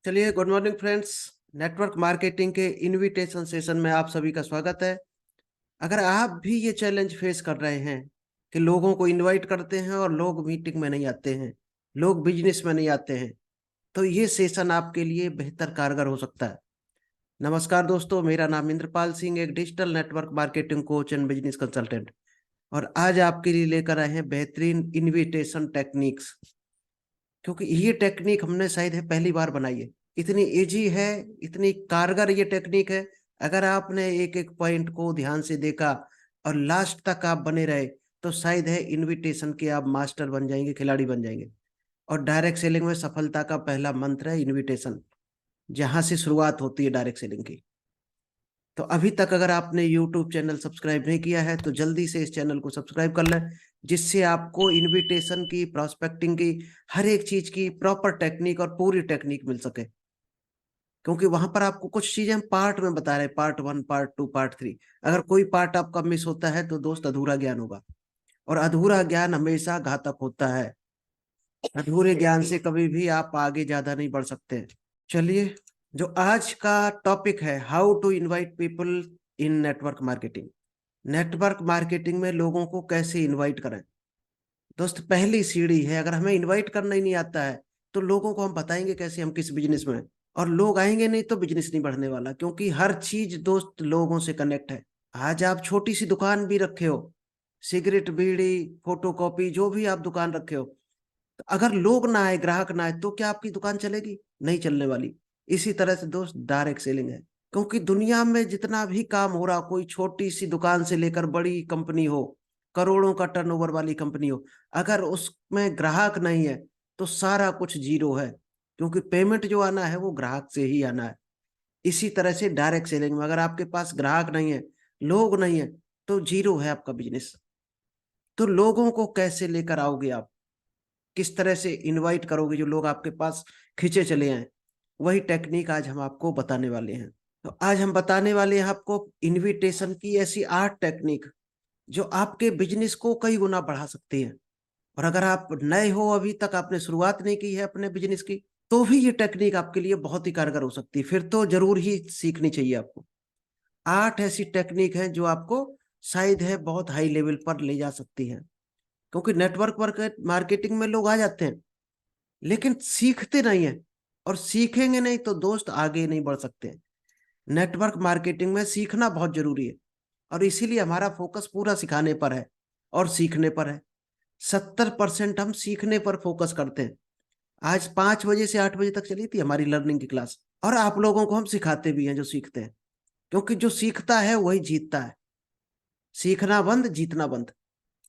चलिए, good morning friends. Network marketing के invitation session में आप सभी का स्वागत है। अगर आप भी ये चैलेंज फेस कर रहे हैं कि लोगों को इनवाइट करते हैं और लोग मीटिंग में नहीं आते हैं, लोग बिजनेस में नहीं आते हैं, तो ये सेशन आपके लिए बेहतर कारगर हो सकता है। नमस्कार दोस्तों, मेरा नाम इंद्रपाल सिंह, एक digital network marketing coach and business consultant, और आज आपके लिए लेकर आए हैं बेहतरीन इनविटेशन टेक्निक्स। क्योंकि ये टेक्निक हमने शायद है पहली बार बनाई है। इतनी इजी है, इतनी कारगर ये टेक्निक है। अगर आपने एक एक पॉइंट को ध्यान से देखा और लास्ट तक आप बने रहे, तो शायद है इनविटेशन के आप मास्टर बन जाएंगे, खिलाड़ी बन जाएंगे। और डायरेक्ट सेलिंग में सफलता का पहला मंत्र है इनविटेशन, जहां से शुरुआत होती है डायरेक्ट सेलिंग की। तो अभी तक अगर आपने यूट्यूब चैनल सब्सक्राइब नहीं किया है तो जल्दी से इस चैनल को सब्सक्राइब कर लें, जिससे आपको इनविटेशन की, प्रोस्पेक्टिंग की, हर एक चीज की प्रॉपर टेक्निक और पूरी टेक्निक मिल सके। क्योंकि वहां पर आपको कुछ चीजें हम पार्ट में बता रहे हैं, पार्ट 1, पार्ट 2, पार्ट 3। अगर कोई पार्ट आपका मिस होता है तो दोस्त अधूरा ज्ञान होगा, और अधूरा ज्ञान हमेशा घातक होता है। अधूरे ज्ञान से कभी भी आप आगे ज्यादा नहीं बढ़ सकते। चलिए, जो आज का टॉपिक है, how to invite people in network marketing. Network marketing में लोगों को कैसे इनवाइट करें। दोस्त, पहली सीढ़ी है, अगर हमें इनवाइट करना ही नहीं आता है तो लोगों को हम बताएंगे कैसे हम किस बिजनेस में हैं। और लोग आएंगे नहीं तो बिजनेस नहीं बढ़ने वाला, क्योंकि हर चीज दोस्त लोगों से कनेक्ट है। आज आप छोटी सी दुकान भी रखे हो, सिगरेट, बीड़ी, फोटोकॉपी, जो भी आप दुकान रखे हो, तो अगर लोग ना आए, ग्राहक ना आए, तो क्या आपकी दुकान चलेगी? नहीं चलने वाली। इसी तरह से दोस्त डायरेक्ट सेलिंग है। क्योंकि दुनिया में जितना भी काम हो रहा, कोई छोटी सी दुकान से लेकर बड़ी कंपनी हो, करोड़ों का टर्नओवर वाली कंपनी हो, अगर उसमें ग्राहक नहीं है तो सारा कुछ जीरो है। क्योंकि पेमेंट जो आना है वो ग्राहक से ही आना है। इसी तरह से डायरेक्ट सेलिंग में अगर आपके पास ग्राहक नहीं है, लोग नहीं है, तो जीरो है आपका बिजनेस। तो लोगों को कैसे लेकर आओगे आप, किस तरह से इनवाइट करोगे जो लोग आपके पास खींचे चले आए, वही टेक्निक आज हम आपको बताने वाले हैं। तो आज हम बताने वाले हैं आपको इनविटेशन की ऐसी 8 टेक्निक जो आपके बिजनेस को कई गुना बढ़ा सकती है। और अगर आप नए हो, अभी तक आपने शुरुआत नहीं की है अपने बिजनेस की, तो भी ये टेक्निक आपके लिए बहुत ही कारगर हो सकती है। फिर तो जरूर ही सीखनी चाहिए आपको। 8 ऐसी टेक्निक हैं जो आपको शायद है बहुत हाई लेवल पर ले जा सकती हैं। क्योंकि नेटवर्क मार्केटिंग में लोग आ जाते हैं लेकिन सीखते नहीं है, और सीखेंगे नहीं तो दोस्त आगे नहीं बढ़ सकते। नेटवर्क मार्केटिंग में सीखना बहुत जरूरी है, और इसीलिए हमारा फोकस पूरा सिखाने पर है और सीखने पर है। 70% हम सीखने पर फोकस करते हैं। आज 5 बजे से 8 बजे तक चली थी हमारी लर्निंग की क्लास, और आप लोगों को हम सिखाते भी हैं जो सीखते हैं। क्योंकि जो सीखता है वही जीतता है। सीखना बंद, जीतना बंद।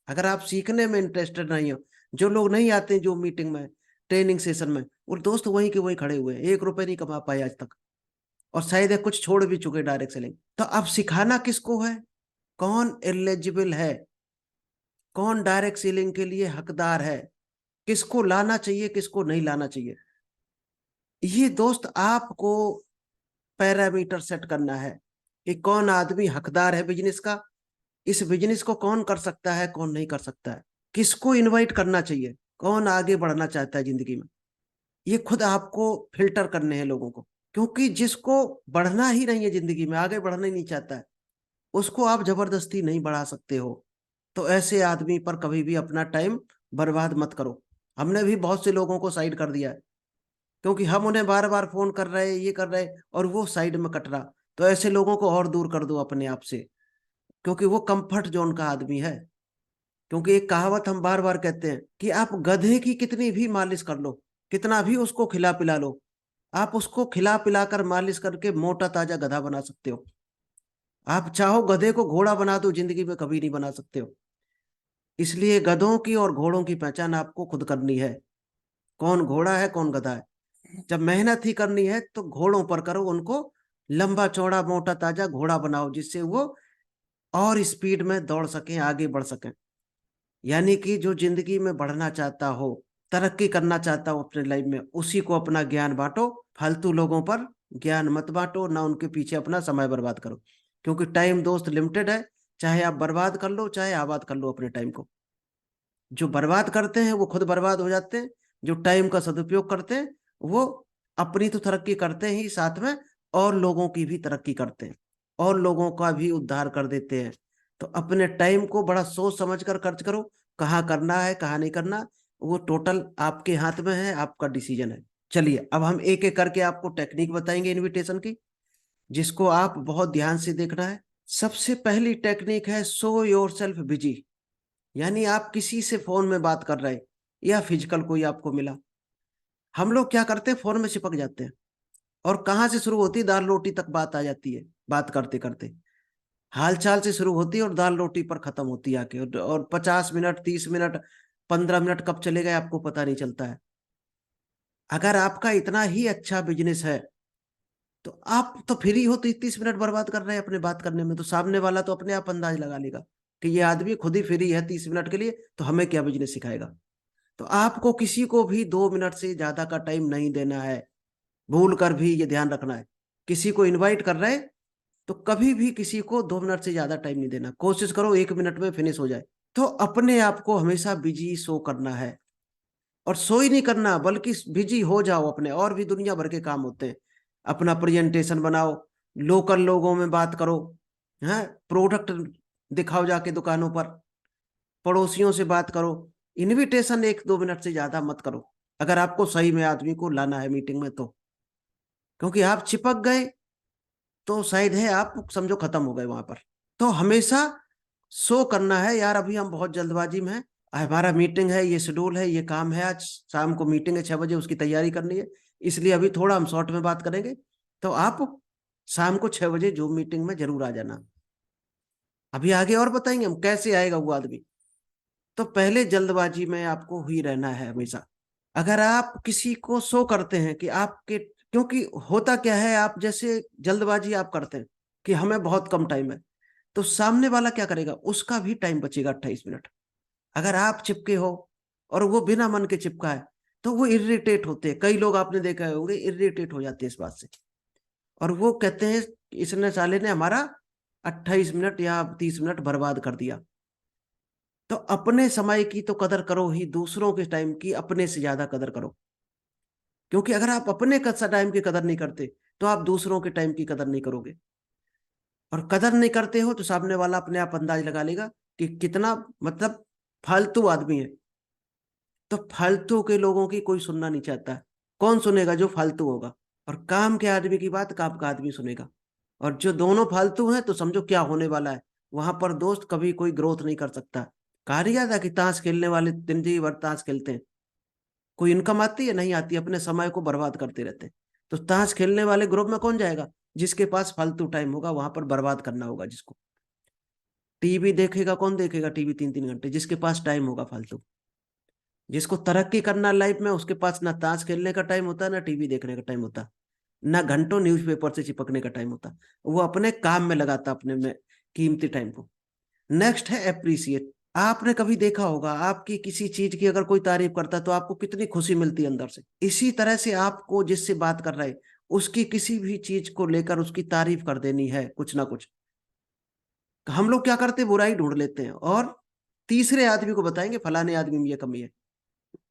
अगर आप सीखने में इंटरेस्टेड नहीं हो, जो लोग नहीं आते जो मीटिंग में, ट्रेनिंग सेशन में, वो दोस्त वहीं के वहीं खड़े हुए हैं, 1 रुपए नहीं कमा पाए आज तक, और शायद है कुछ छोड़ भी चुके डायरेक्ट सेलिंग। तो अब सिखाना किसको है, कौन एलिजिबल है, कौन डायरेक्ट सेलिंग के लिए हकदार है, किसको लाना चाहिए, किसको नहीं लाना चाहिए, ये दोस्त आपको पैरामीटर सेट करना है कि कौन आदमी हकदार है बिजनेस का, इस बिजनेस को कौन कर सकता है, कौन नहीं कर सकता है, किसको इनवाइट करना चाहिए, कौन आगे बढ़ना चाहता है जिंदगी में। ये खुद आपको फिल्टर करने हैं लोगों को। क्योंकि जिसको बढ़ना ही नहीं है जिंदगी में, आगे बढ़ना ही नहीं चाहता है, उसको आप जबरदस्ती नहीं बढ़ा सकते हो। तो ऐसे आदमी पर कभी भी अपना टाइम बर्बाद मत करो। हमने भी बहुत से लोगों को साइड कर दिया है, क्योंकि हम उन्हें बार बार फोन कर रहे, ये कर रहे, और वो साइड में कट रहा। तो ऐसे लोगों को और दूर कर दो अपने आप से, क्योंकि वो कंफर्ट जोन का आदमी है। क्योंकि एक कहावत हम बार बार कहते हैं कि आप गधे की कितनी भी मालिश कर लो, कितना भी उसको खिला पिला लो, आप उसको खिला पिलाकर मालिश करके मोटा ताजा गधा बना सकते हो। आप चाहो गधे को घोड़ा बना दो, जिंदगी में कभी नहीं बना सकते हो। इसलिए गधों की और घोड़ों की पहचान आपको खुद करनी है, कौन घोड़ा है कौन गधा है। जब मेहनत ही करनी है तो घोड़ों पर करो, उनको लंबा चौड़ा मोटा ताजा घोड़ा बनाओ, जिससे वो और स्पीड में दौड़ सकें, आगे बढ़ सकें। यानी कि जो जिंदगी में बढ़ना चाहता हो, तरक्की करना चाहता हो अपने लाइफ में, उसी को अपना ज्ञान बांटो। फालतू लोगों पर ज्ञान मत बांटो, ना उनके पीछे अपना समय बर्बाद करो। क्योंकि टाइम दोस्त लिमिटेड है, चाहे आप बर्बाद कर लो चाहे आबाद कर लो अपने टाइम को। जो बर्बाद करते हैं वो खुद बर्बाद हो जाते हैं, जो टाइम का सदुपयोग करते हैं वो अपनी तो तरक्की करते ही साथ में और लोगों की भी तरक्की करते हैं और लोगों का भी उद्धार कर देते हैं। तो अपने टाइम को बड़ा सोच समझ कर खर्च करो, कहाँ करना है कहाँ नहीं करना वो टोटल आपके हाथ में है, आपका डिसीजन है। चलिए अब हम एक एक करके आपको टेक्निक बताएंगे इनविटेशन की, जिसको आप बहुत ध्यान से देखना है। सबसे पहली टेक्निक है शो योर सेल्फ बिजी, यानी आप किसी से फोन में बात कर रहे हैं या फिजिकल कोई आपको मिला, हम लोग क्या करते हैं फोन में चिपक जाते हैं और कहाँ से शुरू होती है, दाल रोटी तक बात आ जाती है। बात करते करते हाल चाल से शुरू होती है और दाल रोटी पर खत्म होती है आके, और 50 मिनट 30 मिनट 15 मिनट कब चले गए आपको पता नहीं चलता है। अगर आपका इतना ही अच्छा बिजनेस है तो आप तो फ्री हो, 30 30 मिनट बर्बाद कर रहे हैं अपने बात करने में, तो सामने वाला तो अपने आप अंदाज लगा लेगा कि ये आदमी खुद ही फ्री है 30 मिनट के लिए, तो हमें क्या बिजनेस सिखाएगा। तो आपको किसी को भी 2 मिनट से ज्यादा का टाइम नहीं देना है, भूल कर भी ये ध्यान रखना है। किसी को इनवाइट कर रहे हैं तो कभी भी किसी को 2 मिनट से ज्यादा टाइम नहीं देना, कोशिश करो 1 मिनट में फिनिश हो जाए। तो अपने आप को हमेशा बिजी शो करना है, और सो ही नहीं करना बल्कि बिजी हो जाओ अपने, और भी दुनिया भर के काम होते हैं। अपना प्रेजेंटेशन बनाओ, लोकल लोगों में बात करो, है प्रोडक्ट दिखाओ जाके दुकानों पर, पड़ोसियों से बात करो। इनविटेशन 1 2 मिनट से ज्यादा मत करो अगर आपको सही में आदमी को लाना है मीटिंग में तो, क्योंकि आप चिपक गए तो शायद है आप समझो खत्म हो गए वहां पर। तो हमेशा शो करना है यार अभी हम बहुत जल्दबाजी में हैं, हमारा मीटिंग है, ये शेड्यूल है, ये काम है, आज शाम को मीटिंग है 6 बजे, उसकी तैयारी करनी है, इसलिए अभी थोड़ा हम शॉर्ट में बात करेंगे। तो आप शाम को 6 बजे जूम मीटिंग में जरूर आ जाना। अभी आगे और बताएंगे हम कैसे आएगा वो आदमी। तो पहले जल्दबाजी में आपको ही रहना है हमेशा। अगर आप किसी को शो करते हैं कि आपके, क्योंकि होता क्या है, आप जैसे जल्दबाजी आप करते हैं कि हमें बहुत कम टाइम है, तो सामने वाला क्या करेगा, उसका भी टाइम बचेगा 28 मिनट। अगर आप चिपके हो और वो बिना मन के चिपका है तो वो इरिटेट होते हैं, कई लोग आपने देखा होंगे इरिटेट हो जाते हैं इस बात से, और वो कहते हैं इसने साले ने हमारा 28 मिनट या 30 मिनट बर्बाद कर दिया। तो अपने समय की तो कदर करो ही, दूसरों के टाइम की अपने से ज्यादा कदर करो, क्योंकि अगर आप अपने टाइम की कदर नहीं करते तो आप दूसरों के टाइम की कदर नहीं करोगे, और कदर नहीं करते हो तो सामने वाला अपने आप अंदाज लगा लेगा कि कितना मतलब फालतू आदमी है। तो फालतू के लोगों की कोई सुनना नहीं चाहता, कौन सुनेगा, जो फालतू होगा। और काम के आदमी की बात काम का आदमी सुनेगा, और जो दोनों फालतू हैं तो समझो क्या होने वाला है वहां पर, दोस्त कभी कोई ग्रोथ नहीं कर सकता। कहा नहीं जाता कि ताश खेलने वाले दिन जी भर ताश खेलते हैं, कोई इनकम आती है नहीं आती, अपने समय को बर्बाद करते रहते हैं। तो ताश खेलने वाले ग्रुप में कौन जाएगा, जिसके पास फालतू टाइम होगा वहां पर बर्बाद करना होगा जिसको। टीवी देखेगा कौन, देखेगा टीवी 3 3 घंटे, जिसके पास टाइम होगा फालतू। जिसको तरक्की करना लाइफ में, उसके पास ना ताश खेलने का टाइम होता, ना टीवी देखने का टाइम होता, ना घंटों न्यूज़पेपर से चिपकने का टाइम होता। वो अपने काम में लगाता अपने में कीमती टाइम को। नेक्स्ट है अप्रिसिएट। आपने कभी देखा होगा आपकी किसी चीज की अगर कोई तारीफ करता है तो आपको कितनी खुशी मिलती है अंदर से, इसी तरह से आपको जिससे बात कर रहे हैं उसकी किसी भी चीज को लेकर उसकी तारीफ कर देनी है कुछ ना कुछ। हम लोग क्या करते हैं, बुराई ढूंढ लेते हैं और तीसरे आदमी को बताएंगे फलाने आदमी में ये कमी है।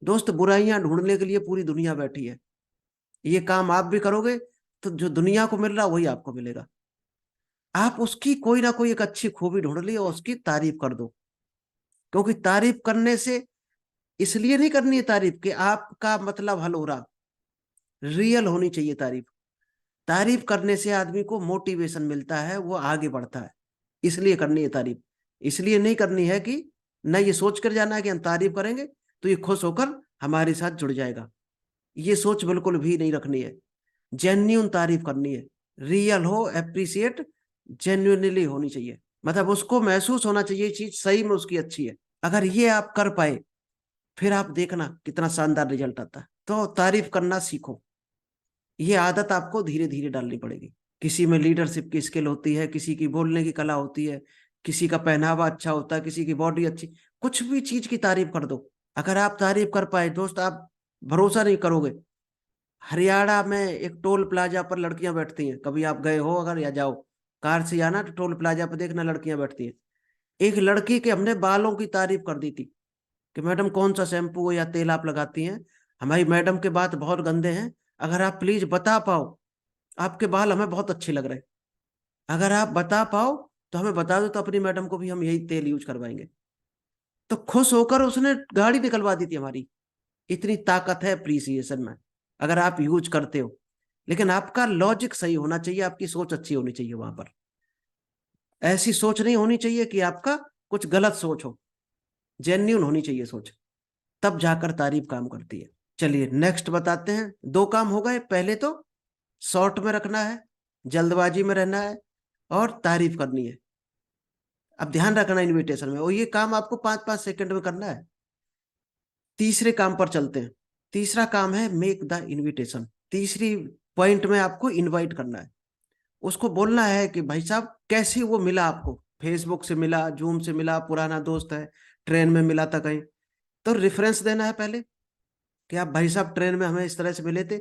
दोस्त बुराइयां ढूंढने के लिए पूरी दुनिया बैठी है, ये काम आप भी करोगे तो जो दुनिया को मिल रहा वही आपको मिलेगा। आप उसकी कोई ना कोई एक अच्छी खूबी ढूंढ ली और उसकी तारीफ कर दो, क्योंकि तारीफ करने से, इसलिए नहीं करनी है तारीफ कि आपका मतलब हल हो रहा, रियल होनी चाहिए तारीफ। तारीफ करने से आदमी को मोटिवेशन मिलता है, वो आगे बढ़ता है, इसलिए करनी है तारीफ। इसलिए नहीं करनी है कि न ये सोच कर जाना है कि हम तारीफ करेंगे तो ये खुश होकर हमारे साथ जुड़ जाएगा, ये सोच बिल्कुल भी नहीं रखनी है। जेन्यून तारीफ करनी है, रियल हो, अप्रिसिएट जेन्यूनली होनी चाहिए, मतलब उसको महसूस होना चाहिए चीज सही में उसकी अच्छी है। अगर ये आप कर पाए फिर आप देखना कितना शानदार रिजल्ट आता है। तो तारीफ करना सीखो, ये आदत आपको धीरे धीरे डालनी पड़ेगी। किसी में लीडरशिप की स्किल होती है, किसी की बोलने की कला होती है, किसी का पहनावा अच्छा होता है, किसी की बॉडी अच्छी, कुछ भी चीज की तारीफ कर दो। अगर आप तारीफ कर पाए दोस्त, आप भरोसा नहीं करोगे, हरियाणा में एक टोल प्लाजा पर लड़कियां बैठती हैं, कभी आप गए हो अगर या जाओ कार से आना तो टोल प्लाजा पर देखना लड़कियां बैठती हैं। एक लड़की के हमने बालों की तारीफ कर दी थी कि मैडम कौन सा शैम्पू या तेल आप लगाती हैं, हमारी मैडम के बात बहुत गंदे हैं, अगर आप प्लीज बता पाओ, आपके बाल हमें बहुत अच्छे लग रहे हैं, अगर आप बता पाओ तो हमें बता दो, तो अपनी मैडम को भी हम यही तेल यूज करवाएंगे। तो खुश होकर उसने गाड़ी निकलवा दी थी हमारी। इतनी ताकत है अप्रिसिएशन में, अगर आप यूज करते हो। लेकिन आपका लॉजिक सही होना चाहिए, आपकी सोच अच्छी होनी चाहिए वहां पर। ऐसी सोच नहीं होनी चाहिए कि आपका कुछ गलत सोच हो, जेन्यून होनी चाहिए सोच, तब जाकर तारीफ काम करती है। चलिए नेक्स्ट बताते हैं। दो काम हो गए, पहले तो शॉर्ट में रखना है, जल्दबाजी में रहना है, और तारीफ करनी है। अब ध्यान रखना इनविटेशन में, और ये काम आपको 5-5 सेकंड में करना है। तीसरे काम पर चलते हैं। तीसरा काम है मेक द इनविटेशन। तीसरी पॉइंट में आपको इनवाइट करना है। उसको बोलना है कि भाई साहब कैसे वो मिला आपको, फेसबुक से मिला, जूम से मिला, पुराना दोस्त है, ट्रेन में मिला था कहीं। तो रेफरेंस देना है पहले कि आप भाई साहब ट्रेन में हमें इस तरह से मिले थे,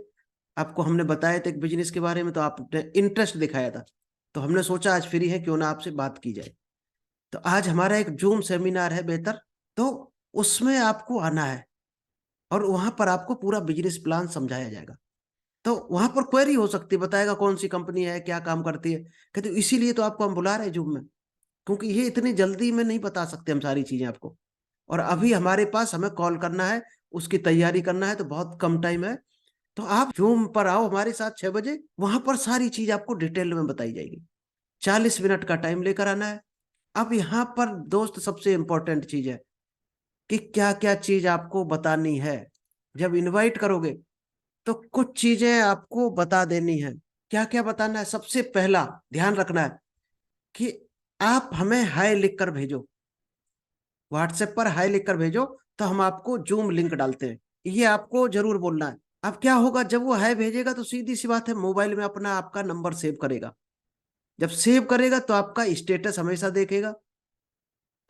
आपको हमने बताया था एक बिजनेस के बारे में, तो आपने इंटरेस्ट दिखाया था, तो हमने सोचा आज फ्री है, क्यों ना आपसे बात की जाए। तो आज हमारा एक जूम सेमिनार है बेहतर, तो उसमें आपको आना है, और वहां पर आपको पूरा बिजनेस प्लान समझाया जाएगा। तो वहां पर क्वेरी हो सकती है, बताएगा कौन सी कंपनी है, क्या काम करती है। कहते इसीलिए तो आपको हम बुला रहे हैं जूम में, क्योंकि ये इतनी जल्दी में नहीं बता सकते हम सारी चीजें आपको। और अभी हमारे पास हमें कॉल करना है, उसकी तैयारी करना है, तो बहुत कम टाइम है। तो आप जूम पर आओ हमारे साथ 6 बजे, वहां पर सारी चीज आपको डिटेल में बताई जाएगी। 40 मिनट का टाइम लेकर आना है। अब यहाँ पर दोस्त सबसे इंपॉर्टेंट चीज है कि क्या क्या चीज आपको बतानी है। जब इनवाइट करोगे तो कुछ चीजें आपको बता देनी है। क्या क्या बताना है? सबसे पहला ध्यान रखना है कि आप हमें हाय लिखकर भेजो, व्हाट्सएप पर हाय लिखकर भेजो, तो हम आपको जूम लिंक डालते हैं। ये आपको जरूर बोलना है। अब क्या होगा, जब वो हाय भेजेगा तो सीधी सी बात है, मोबाइल में अपना आपका नंबर सेव करेगा। जब सेव करेगा तो आपका स्टेटस हमेशा देखेगा।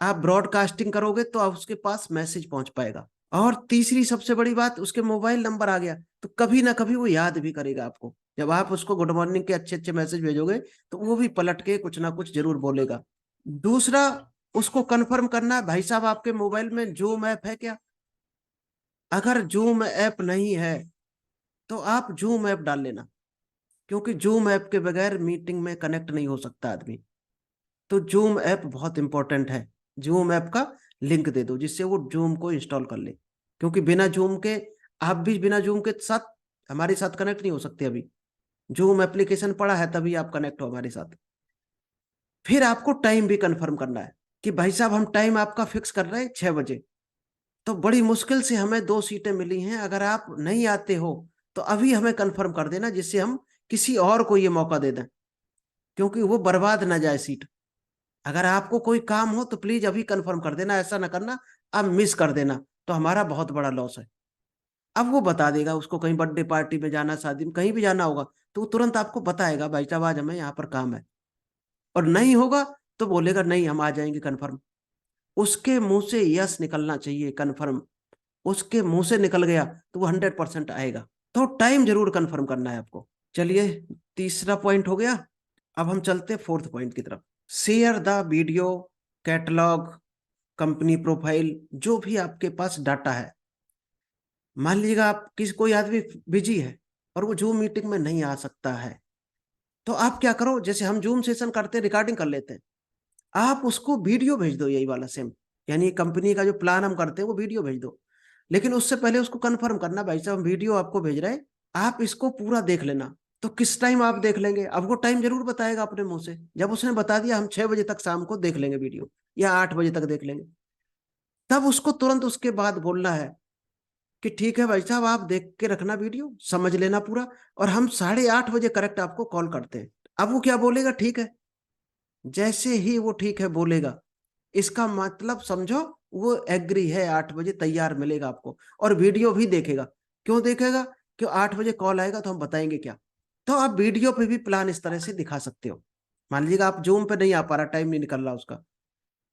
आप ब्रॉडकास्टिंग करोगे तो आप उसके पास मैसेज पहुंच पाएगा। और तीसरी सबसे बड़ी बात, उसके मोबाइल नंबर आ गया तो कभी ना कभी वो याद भी करेगा आपको। जब आप उसको गुड मॉर्निंग के अच्छे अच्छे मैसेज भेजोगे तो वो भी पलट के कुछ ना कुछ जरूर बोलेगा। दूसरा, उसको कंफर्म करना है भाई साहब आपके मोबाइल में जूम ऐप है क्या। अगर जूम ऐप नहीं है तो आप जूम ऐप डाल लेना, क्योंकि जूम ऐप के बगैर मीटिंग में कनेक्ट नहीं हो सकता आदमी। तो जूम ऐप बहुत इंपॉर्टेंट है। जूम ऐप का लिंक दे दो जिससे वो जूम को इंस्टॉल कर ले, क्योंकि बिना जूम के, आप भी बिना जूम के साथ हमारे साथ कनेक्ट नहीं हो सकते। अभी जूम एप्लीकेशन पड़ा है तभी आप कनेक्ट हो हमारे साथ। फिर आपको टाइम भी कंफर्म करना है कि भाई साहब हम टाइम आपका फिक्स कर रहे हैं 6 बजे। तो बड़ी मुश्किल से हमें 2 सीटें मिली हैं, अगर आप नहीं आते हो तो अभी हमें कंफर्म कर देना, जिससे हम किसी और को ये मौका दे दें, क्योंकि वो बर्बाद ना जाए सीट। अगर आपको कोई काम हो तो प्लीज अभी कंफर्म कर देना, ऐसा ना करना अब मिस कर देना, तो हमारा बहुत बड़ा लॉस है। अब वो बता देगा, उसको कहीं बर्थडे पार्टी में जाना, शादी में कहीं भी जाना होगा, तो वो तुरंत आपको बताएगा भाई साहब आज हमें यहाँ पर काम है। और नहीं होगा तो बोलेगा नहीं हम आ जाएंगे कन्फर्म। उसके मुंह से यस निकलना चाहिए, कन्फर्म। उसके मुंह से निकल गया तो वो 100% आएगा। तो टाइम जरूर कंफर्म करना है आपको। चलिए, तीसरा पॉइंट हो गया। अब हम चलते हैं फोर्थ पॉइंट की तरफ। Share the video, catalogue, company profile, जो भी आपके पास डाटा है। मान लीजिएगा आप किसी कोई आदमी बिजी है और वो जूम मीटिंग में नहीं आ सकता है, तो आप क्या करो, जैसे हम जूम सेशन करते हैं, रिकॉर्डिंग कर लेते हैं, आप उसको वीडियो भेज दो, यही वाला सेम। यानी कंपनी का जो प्लान हम करते हैं वो वीडियो भेज दो। लेकिन उससे पहले उसको कंफर्म करना, भाई साहब हम वीडियो आपको भेज रहे हैं, आप इसको पूरा देख लेना। तो किस टाइम आप देख लेंगे, अब वो टाइम जरूर बताएगा अपने मुंह से। जब उसने बता दिया हम 6 बजे तक शाम को देख लेंगे वीडियो, या 8 बजे तक देख लेंगे, तब उसको तुरंत उसके बाद बोलना है कि ठीक है भाई साहब आप देख के रखना वीडियो, समझ लेना पूरा, और हम 8:30 बजे करेक्ट आपको कॉल करते हैं। अब वो क्या बोलेगा, ठीक है। जैसे ही वो ठीक है बोलेगा, इसका मतलब समझो वो एग्री है, 8 बजे तैयार मिलेगा आपको, और वीडियो भी देखेगा। क्यों देखेगा? क्यों, 8 बजे कॉल आएगा तो हम बताएंगे क्या। तो आप वीडियो पे भी प्लान इस तरह से दिखा सकते हो। मान लीजिएगा आप जूम पे नहीं आ पा रहा, टाइम नहीं निकल रहा उसका,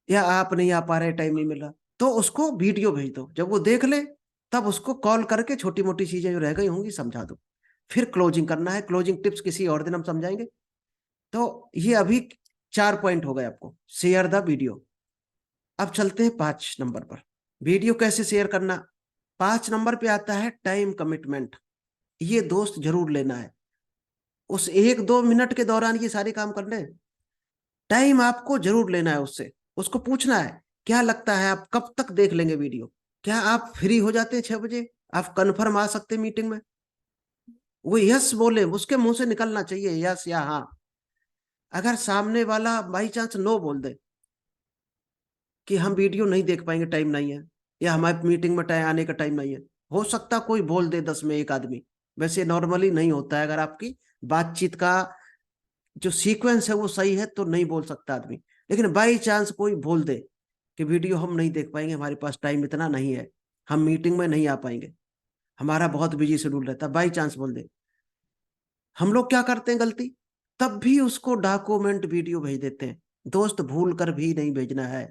या आप नहीं आ पा रहे, टाइम नहीं मिल रहा, तो उसको वीडियो भेज दो। जब वो देख ले तब उसको कॉल करके छोटी मोटी चीजें जो रह गई होंगी समझा दो। फिर क्लोजिंग करना है, क्लोजिंग टिप्स किसी और दिन हम समझाएंगे। तो ये अभी 4 पॉइंट हो गए आपको, शेयर द वीडियो। अब चलते हैं 5 नंबर पर। वीडियो कैसे शेयर करना। 5 नंबर पे आता है टाइम कमिटमेंट। ये दोस्त जरूर लेना है। उस 1-2 मिनट के दौरान ये सारे काम करने हैं। टाइम आपको जरूर लेना है उससे। उसको पूछना है क्या लगता है आप कब तक देख लेंगे वीडियो, क्या आप फ्री हो जाते हैं 6 बजे, आप कन्फर्म आ सकते हैं मीटिंग में। वो यस बोले, उसके मुंह से निकलना चाहिए यस या हाँ। अगर सामने वाला बाई चांस नो बोल दे कि हम वीडियो नहीं देख पाएंगे, टाइम नहीं है, या हमारे मीटिंग में टाइम आने का टाइम नहीं है, हो सकता कोई बोल दे 10 में 1 आदमी, वैसे नॉर्मली नहीं होता है। अगर आपकी बातचीत का जो सीक्वेंस है वो सही है तो नहीं बोल सकता आदमी। लेकिन बाई चांस कोई बोल दे कि वीडियो हम नहीं देख पाएंगे, हमारे पास टाइम इतना नहीं है, हम मीटिंग में नहीं आ पाएंगे, हमारा बहुत बिजी शेड्यूल रहता है, बाई चांस बोल दे, हम लोग क्या करते हैं गलती, तब भी उसको डॉक्यूमेंट वीडियो भेज देते हैं। दोस्त भूल कर भी नहीं भेजना है।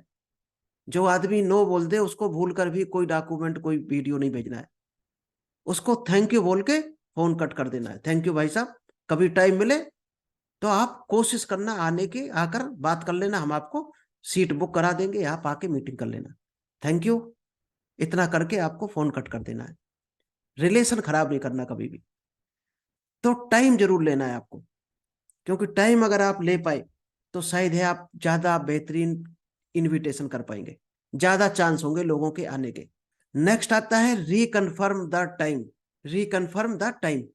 जो आदमी नो बोल दे उसको भूल कर भी कोई डॉक्यूमेंट कोई वीडियो नहीं भेजना है। उसको थैंक यू बोल के फोन कट कर देना है, थैंक यू भाई साहब, कभी टाइम मिले तो आप कोशिश करना आने की, आकर बात कर लेना, हम आपको सीट बुक करा देंगे, आप आके मीटिंग कर लेना, थैंक यू, इतना करके आपको फोन कट कर देना है। रिलेशन खराब नहीं करना कभी भी। तो टाइम जरूर लेना है आपको, क्योंकि टाइम अगर आप ले पाए तो शायद है आप ज्यादा बेहतरीन इनविटेशन कर पाएंगे, ज्यादा चांस होंगे लोगों के आने के। नेक्स्ट आता है reconfirm the time. Reconfirm the time,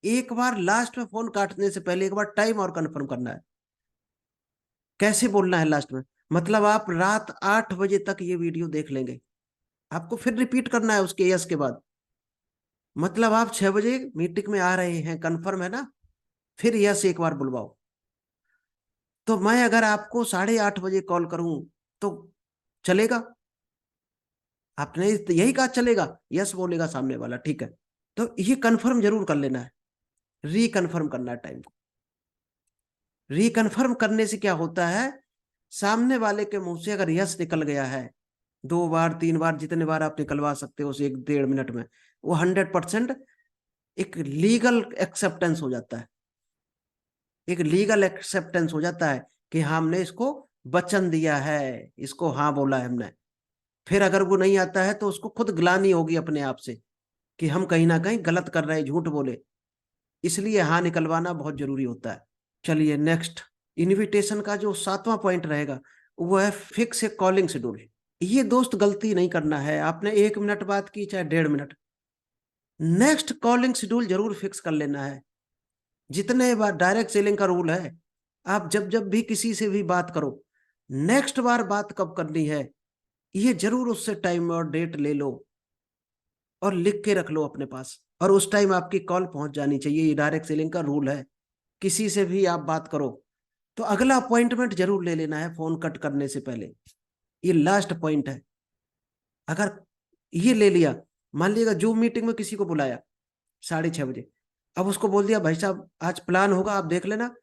एक बार लास्ट में फोन काटने से पहले एक बार टाइम और कंफर्म करना है। कैसे बोलना है लास्ट में, मतलब आप रात 8 बजे तक ये वीडियो देख लेंगे, आपको फिर रिपीट करना है उसके यस के बाद। मतलब आप 6 बजे मीटिंग में आ रहे हैं, कंफर्म है ना, फिर यस एक बार बुलवाओ। तो मैं अगर आपको 8:30 बजे कॉल करूं तो चलेगा, आपने यही कहा चलेगा, यस बोलेगा सामने वाला, ठीक है। तो ये कंफर्म जरूर कर लेना है, रिकन्फर्म करना है टाइम को। रिकन्फर्म करने से क्या होता है, सामने वाले के मुंह से अगर यस निकल गया है, 2 बार 3 बार जितने बार आप निकलवा सकते हो उस 1-1.5 मिनट में, वो 100% एक लीगल एक्सेप्टेंस हो जाता है। एक लीगल एक्सेप्टेंस हो जाता है कि हाँ, हमने इसको वचन दिया है, इसको हाँ बोला है हमने। फिर अगर वो नहीं आता है तो उसको खुद ग्लानि होगी अपने आप से कि हम कहीं ना कहीं गलत कर रहे हैं, झूठ बोले। इसलिए हाँ निकलवाना बहुत जरूरी होता है। चलिए नेक्स्ट, इनविटेशन का जो 7वां पॉइंट रहेगा वो है फिक्स ए कॉलिंग शेड्यूल। ये दोस्त गलती नहीं करना है, आपने 1 मिनट बात की चाहे 1.5 मिनट, नेक्स्ट कॉलिंग शेड्यूल जरूर फिक्स कर लेना है। जितने बार, डायरेक्ट सेलिंग का रूल है, आप जब जब भी किसी से भी बात करो, नेक्स्ट बार बात कब करनी है ये जरूर उससे टाइम और डेट ले लो और लिख के रख लो अपने पास, और उस टाइम आपकी कॉल पहुंच जानी चाहिए। ये डायरेक्ट सेलिंग का रूल है, किसी से भी आप बात करो तो अगला अपॉइंटमेंट जरूर ले लेना है फोन कट करने से पहले। ये लास्ट पॉइंट है। अगर ये ले लिया, मान लीजिएगा जूम मीटिंग में किसी को बुलाया 6:30 बजे, अब उसको बोल दिया भाई साहब आज प्लान होगा आप देख लेना,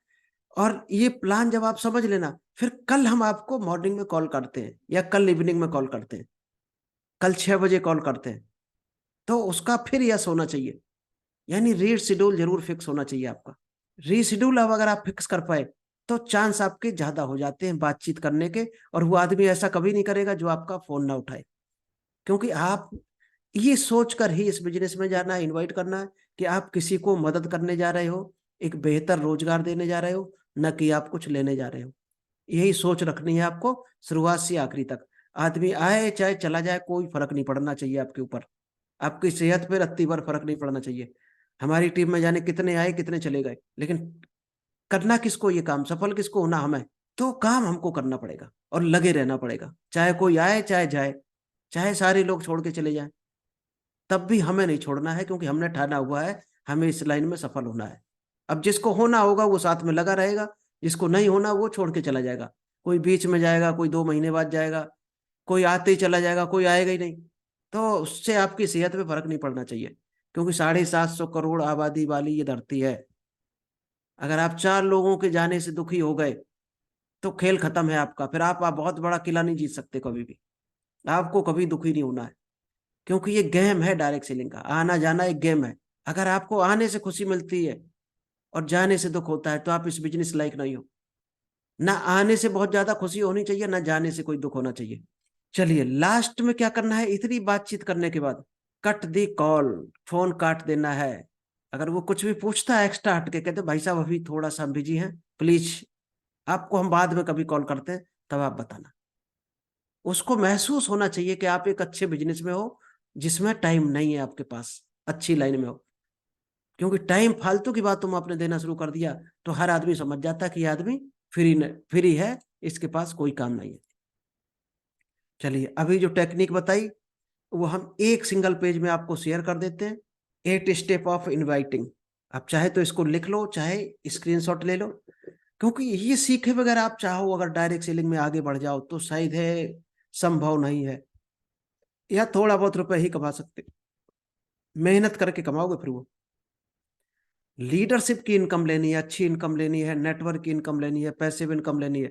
और ये प्लान जब आप समझ लेना फिर कल हम आपको मॉर्निंग में कॉल करते हैं या कल इवनिंग में कॉल करते हैं, कल 6 बजे कॉल करते हैं, तो उसका फिर यस होना चाहिए। यानी रीशेड्यूल जरूर फिक्स होना चाहिए आपका। रीशेड्यूल अब अगर आप फिक्स कर पाए तो चांस आपके ज्यादा हो जाते हैं बातचीत करने के, और वो आदमी ऐसा कभी नहीं करेगा जो आपका फोन ना उठाए। क्योंकि आप ये सोचकर ही इस बिजनेस में जाना है, इनवाइट करना है कि आप किसी को मदद करने जा रहे हो, एक बेहतर रोजगार देने जा रहे हो, न कि आप कुछ लेने जा रहे हो। यही सोच रखनी है आपको शुरुआत से आखिरी तक। आदमी आए चाहे चला जाए कोई फर्क नहीं पड़ना चाहिए आपके ऊपर, आपकी सेहत पे रत्ती भर फर्क नहीं पड़ना चाहिए। हमारी टीम में जाने कितने आए कितने चले गए, लेकिन करना किसको, ये काम सफल किसको होना, हमें। तो काम हमको करना पड़ेगा और लगे रहना पड़ेगा, चाहे कोई आए चाहे जाए, चाहे सारे लोग छोड़ के चले जाएं, तब भी हमें नहीं छोड़ना है, क्योंकि हमने ठाना हुआ है हमें इस लाइन में सफल होना है। अब जिसको होना होगा वो साथ में लगा रहेगा, जिसको नहीं होना वो छोड़ के चला जाएगा। कोई बीच में जाएगा, कोई 2 महीने बाद जाएगा, कोई आते ही चला जाएगा, कोई आएगा ही नहीं। तो उससे आपकी सेहत पे फर्क नहीं पड़ना चाहिए, क्योंकि 750 करोड़ आबादी वाली ये धरती है। अगर आप 4 लोगों के जाने से दुखी हो गए तो खेल खत्म है आपका, फिर आप बहुत बड़ा किला नहीं जीत सकते कभी भी। आपको कभी दुखी नहीं होना है, क्योंकि ये गेम है डायरेक्ट सेलिंग का, आना जाना एक गेम है। अगर आपको आने से खुशी मिलती है और जाने से दुख होता है तो आप इस बिजनेस लायक नहीं हो। ना आने से बहुत ज्यादा खुशी होनी चाहिए, ना जाने से कोई दुख होना चाहिए। चलिए लास्ट में क्या करना है, इतनी बातचीत करने के बाद, कट दी कॉल, फोन काट देना है। अगर वो कुछ भी पूछता है एक्स्ट्रा हट के, कहते भाई साहब अभी थोड़ा सा बिजी हैं, प्लीज आपको हम बाद में कभी कॉल करते हैं, तब आप बताना। उसको महसूस होना चाहिए कि आप एक अच्छे बिजनेस में हो जिसमें टाइम नहीं है आपके पास, अच्छी लाइन में हो। क्योंकि टाइम फालतू की बातों में आपने देना शुरू कर दिया तो हर आदमी समझ जाता है कि ये आदमी फ्री है, इसके पास कोई काम नहीं है। चलिए अभी जो टेक्निक बताई वो हम एक सिंगल पेज में आपको शेयर कर देते हैं। 8 स्टेप ऑफ इनवाइटिंग। आप चाहे तो इसको लिख लो, चाहे स्क्रीनशॉट ले लो, क्योंकि ये सीखे बगैर आप चाहो अगर डायरेक्ट सेलिंग में आगे बढ़ जाओ तो शायद है संभव नहीं है, या थोड़ा बहुत रुपए ही कमा सकते, मेहनत करके कमाओगे फिर वो। लीडरशिप की इनकम लेनी है, अच्छी इनकम लेनी है, नेटवर्क की इनकम लेनी है, पैसिव इनकम लेनी है,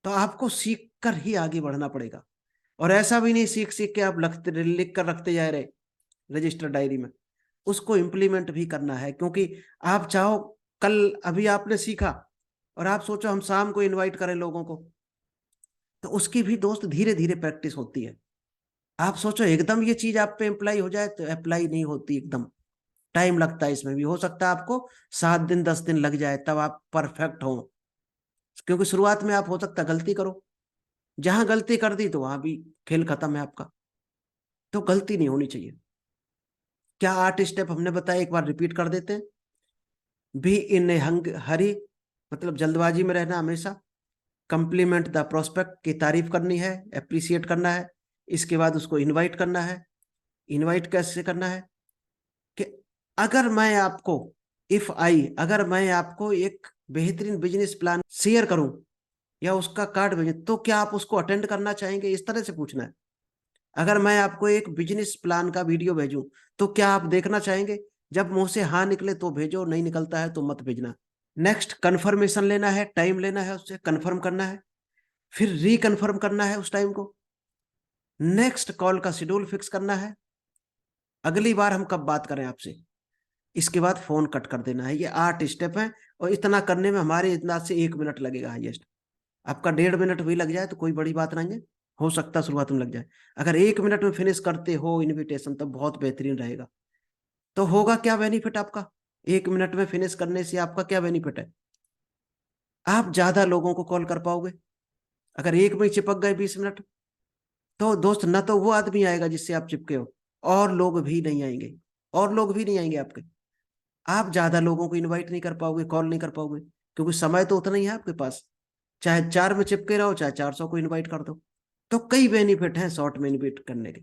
तो आपको सीख कर ही आगे बढ़ना पड़ेगा। और ऐसा भी नहीं सीख सीख के आप लिख कर रखते जा रहे रजिस्टर डायरी में, उसको इम्प्लीमेंट भी करना है। क्योंकि आप चाहो कल, अभी आपने सीखा और आप सोचो हम शाम को इनवाइट करें लोगों को, तो उसकी भी दोस्त धीरे धीरे प्रैक्टिस होती है। आप सोचो एकदम ये चीज आप पे अप्लाई हो जाए तो अप्लाई नहीं होती एकदम, टाइम लगता है। इसमें भी हो सकता है आपको 7 दिन 10 दिन लग जाए तब आप परफेक्ट हो। क्योंकि शुरुआत में आप हो सकता है गलती करो, जहां गलती कर दी तो वहां भी खेल खत्म है आपका। तो गलती नहीं होनी चाहिए। क्या 8 स्टेप हमने बताया, एक बार रिपीट कर देते हैं। बी इन ए हरी, मतलब जल्दबाजी में रहना हमेशा। कंप्लीमेंट द प्रोस्पेक्ट, की तारीफ करनी है, अप्रिसिएट करना है। इसके बाद उसको इनवाइट करना है। इनवाइट कैसे करना है कि अगर मैं आपको, इफ आई, अगर मैं आपको एक बेहतरीन बिजनेस प्लान शेयर करूं या उसका कार्ड भेजे तो क्या आप उसको अटेंड करना चाहेंगे, इस तरह से पूछना है। अगर मैं आपको एक बिजनेस प्लान का वीडियो भेजूं तो क्या आप देखना चाहेंगे। जब मुंह से हाँ निकले तो भेजो, नहीं निकलता है तो मत भेजना। नेक्स्ट कंफर्मेशन लेना है, टाइम लेना है, उससे कंफर्म करना है, फिर रिकन्फर्म करना है उस टाइम को। नेक्स्ट कॉल का शेड्यूल फिक्स करना है, अगली बार हम कब बात करें आपसे। इसके बाद फोन कट कर देना है। ये 8 स्टेप हैं और इतना करने में हमारे इतना से 1 मिनट लगेगा हाईएस्ट। आपका 1.5 मिनट भी लग जाए तो कोई बड़ी बात नहीं है, हो सकता है शुरुआत में लग जाए। अगर 1 मिनट में फिनिश करते हो इनविटेशन तो बहुत बेहतरीन रहेगा। तो होगा क्या बेनिफिट आपका, 1 मिनट में फिनिश करने से आपका क्या बेनिफिट है। आप ज्यादा लोगों को कॉल कर पाओगे। अगर एक में ही चिपक गए 20 मिनट, तो दोस्त ना तो वो आदमी आएगा जिससे आप चिपके हो, और लोग भी नहीं आएंगे, और लोग भी नहीं आएंगे आपके। आप ज्यादा लोगों को इनवाइट नहीं कर पाओगे, कॉल नहीं कर पाओगे, क्योंकि समय तो उतना ही है आपके पास। चाहे 4 में चिपके रहो, चाहे 400 को इनवाइट कर दो। तो कई बेनिफिट हैं शॉर्ट में इनवाइट करने के।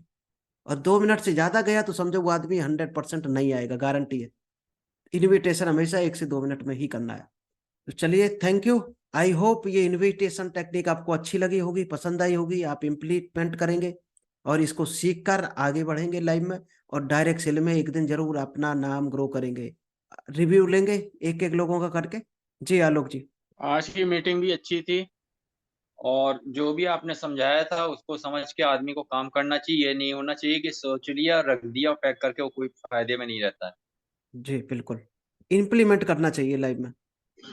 और 2 मिनट से ज्यादा गया तो समझो वो आदमी 100% नहीं आएगा, गारंटी है। इनविटेशन हमेशा 1 से 2 मिनट में ही करना है। तो चलिए, थैंक यू। आई होप ये इनविटेशन टेक्निक आपको अच्छी लगी होगी, पसंद आई होगी, आप इम्प्लीमेंट करेंगे और इसको सीख कर आगे बढ़ेंगे लाइफ में। और डायरेक्ट सेल में एक दिन जरूर अपना नाम ग्रो करेंगे। रिव्यू लेंगे एक एक लोगों का करके। जी आलोक जी। आज की मीटिंग भी अच्छी थी, और जो भी आपने समझाया था उसको समझ के आदमी को काम करना चाहिए। ये नहीं होना चाहिए कि सोच लिया, रख दिया और पैक करके वो कोई फायदे में नहीं रहता है। जी बिल्कुल, इम्प्लीमेंट करना चाहिए लाइफ में।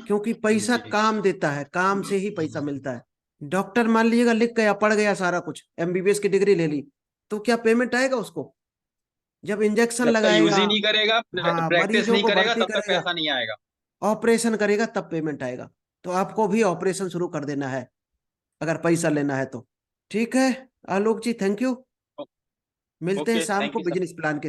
क्योंकि पैसा जी। काम देता है, काम से ही पैसा मिलता है। डॉक्टर मान लीजिएगा लिख गया, पढ़ गया सारा कुछ, एमबीबीएस की डिग्री ले ली, तो क्या पेमेंट आएगा उसको। जब इंजेक्शन जब तक यूज लगाएगा, ही नहीं करेगा, हाँ प्रैक्टिस मरीजों नहीं को करेगा, भर्ती तब तक करेगा, पैसा नहीं आएगा। ऑपरेशन करेगा तब पेमेंट आएगा। तो आपको भी ऑपरेशन शुरू कर देना है अगर पैसा लेना है तो। ठीक है आलोक जी, थैंक यू। मिलते हैं ओके, शाम थैंक को यू सर। बिजनेस प्लान के साथ।